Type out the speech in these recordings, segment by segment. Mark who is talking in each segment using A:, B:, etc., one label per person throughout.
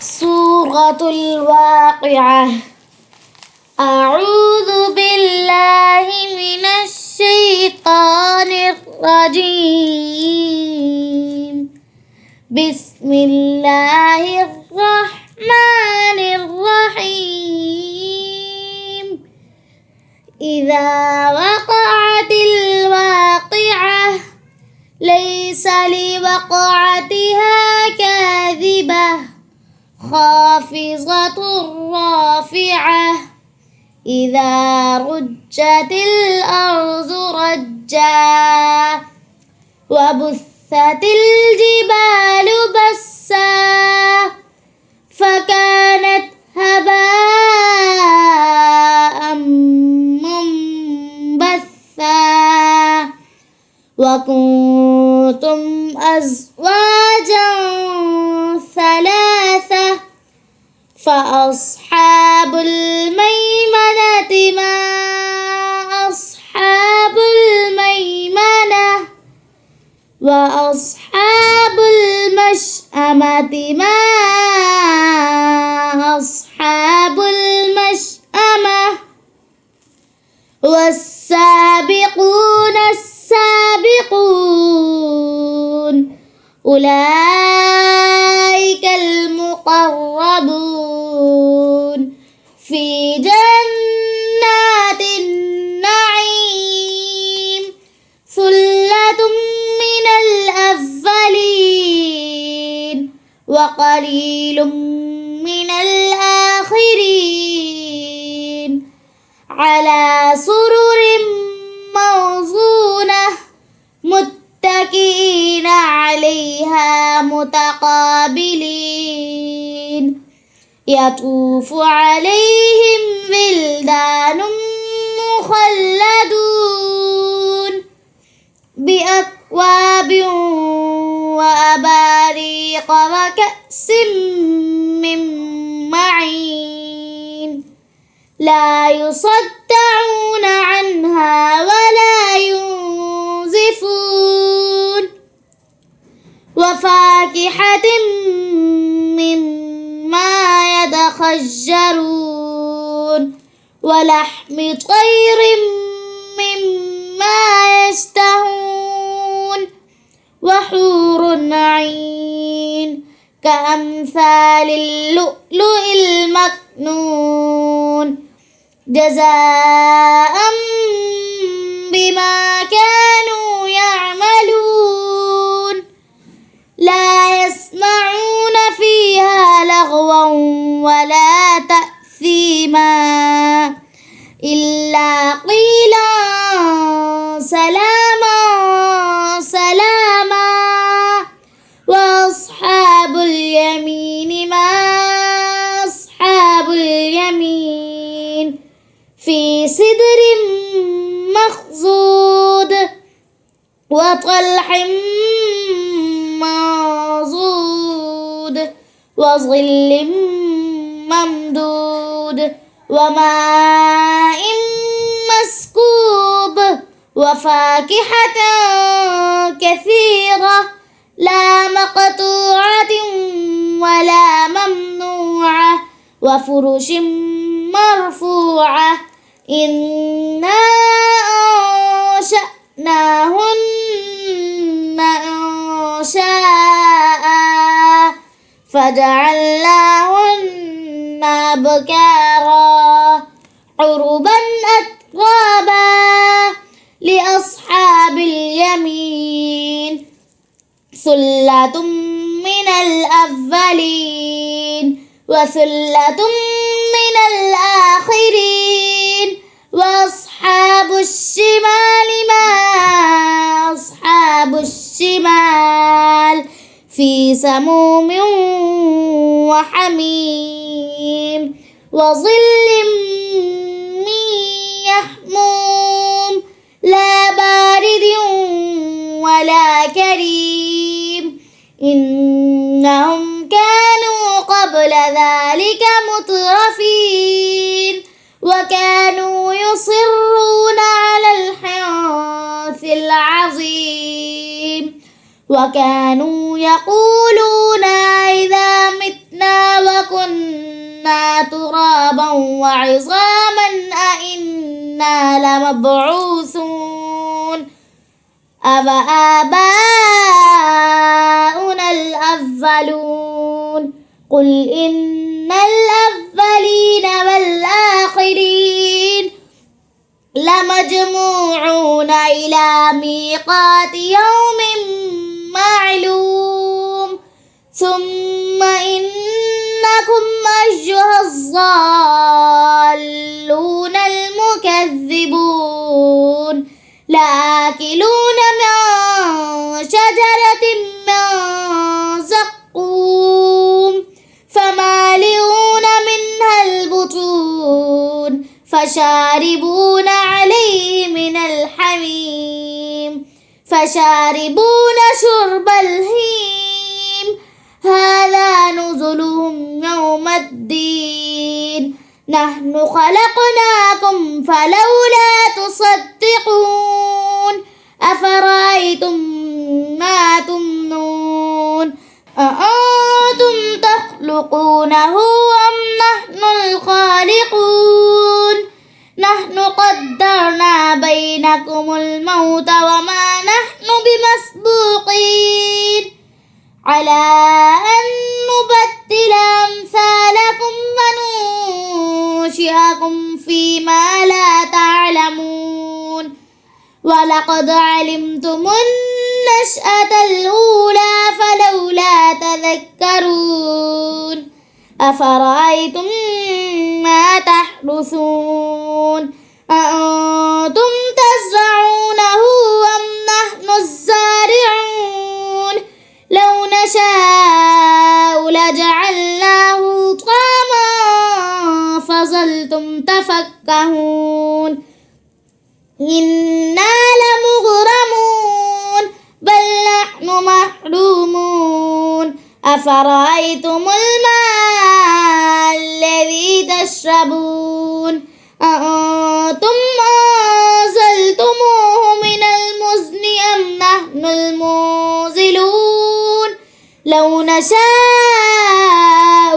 A: سورة الواقعة. أعوذ بالله من الشيطان الرجيم. بسم الله الرحمن الرحيم. إذا وقعت الواقعة ليس لوقعتها كاذبة خافضة رافعة. إذا رجت الأرض رجا وبثت الجبال بسا فكانت هباء منبثا. وكنتم أزواجا ثلاثة فأصحاب الميمنة ما أصحاب الميمنة وأصحاب المشأمة ما أصحاب المشأمة. والسابقون السابقون أولئك المقربون في جنات النعيم. ثلة من الأولين وقليل من الآخرين. على سرر موضونة متكئين عليها متقابلين. يطوف عليهم ولدان مخلدون بأكواب وأباريق وكأس من معين. لا يصدعون عنها ولا ينزفون. وفاكهة مما يتخيرون ولحم طير مما يشتهون. وحور عين كأمثال اللؤلؤ المكنون جزاء بما كانوا يعملون. لا يسمعون فيها لغوا ولا تأثيما إلا قيلا سلاما سلاما. وأصحاب اليمين ما أصحاب اليمين في سدر مخضود وطلح منضود وظل ممدود وماء مسكوب وفاكهة كثيرة لا مقطوعة ولا ممنوعة وفرش مرفوعة. إنا أنشأناهن إنشاء فجعلناهن أبكارا عربا أترابا لأصحاب اليمين. ثلة من الأولين وثلة من الآخرين. وأصحاب الشمال ما أصحاب الشمال في سموم وحميم وظل من يحموم لا بارد ولا كريم. إنهم كانوا قبل ذلك مترفين وكانوا يصرون على الحنث العظيم وكانوا يقولون إذا متنا وعظاما أئنا لمبعوثون أفآباؤنا الأولون قل إن الأولين والآخرين لمجموعون إلى ميقات يوم معلوم ثم إنكم أيها الضالون المكذبون لآكلون من شجرة من زقوم فمالئون منها البطون فشاربون عليه من الحميم فشاربون شرب الهيم هذا نزلهم يوم الدين نحن خلقناكم فلولا تصدقون أفرأيتم ما تمنون أأنتم تخلقونه أم نحن الخالقون نحن قدرنا بينكم الموت وما نحن بمسبوقين على أن نبدل أمثالكم وننشئكم فيما لا تعلمون ولقد علمتم النشأة الأولى فلولا تذكرون أفرأيتم ما تحرثون أأنتم تزرعونه أم نحن الزارعون لو نشاء لجعلناه طعاما فظلتم تفكهون إنا لمغرمون بل نحن محرومون أفرأيتم الماء الذي تشربون أأنتم أنزلتموه من المزن أم نحن المنزلون لو نشاء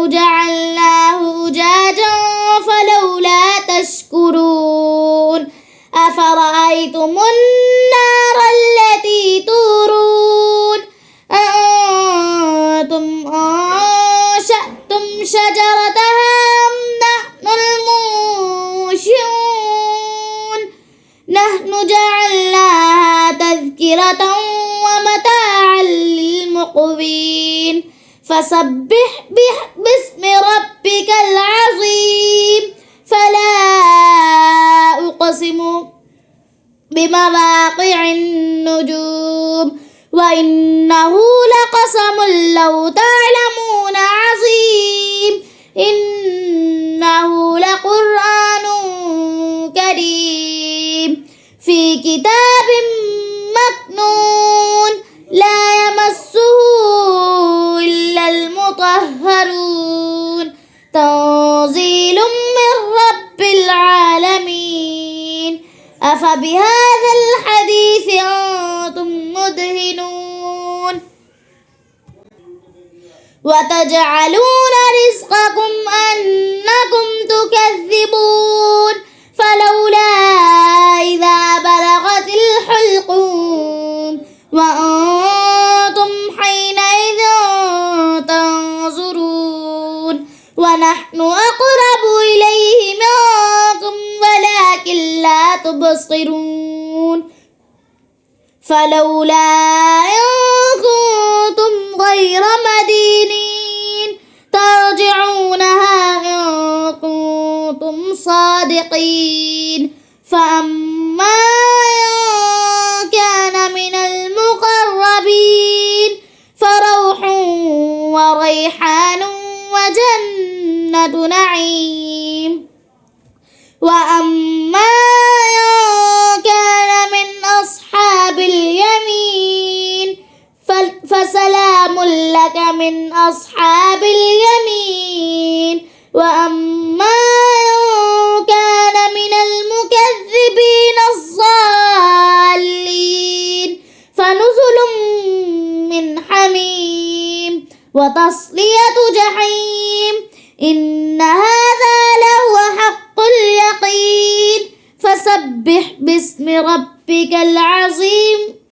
A: جعلناه أجاجا فلولا تشكرون أفرأيتم النار التي تورون أأنتم أنشأتم شجرتها أم نحن المنشئون نحن جعلناها تذكرة ومتاعا للمقوين فسبح باسم ربك العظيم فلا أقسم بمواقع النجوم وإنه لقسم لو تعلمون عظيم إنه لقرآن كريم في كتاب مكنون لا يمسه إلا المطهرون تنزيل من رب العالمين أفبهذا الحديث أنتم مدهنون وتجعلون رزقكم أنكم تكذبون فلولا إذا بلغت الحلقوم وأنتم حينئذ تنظرون ونحن أقرب إليه منكم ولكن لا تبصرون فلولا إن كنتم غير مدينين ترجعونها إن كنتم صادقين فأما إن كان من المقربين فروح وريحان وجنة نعيم وأما إن كان من أصحاب اليمين فسلام لك من أصحاب اليمين وأما إن كان من المكذبين الضالين فنزل من حميم وتصلية جحيم إن هذا لهو باسم ربك العظيم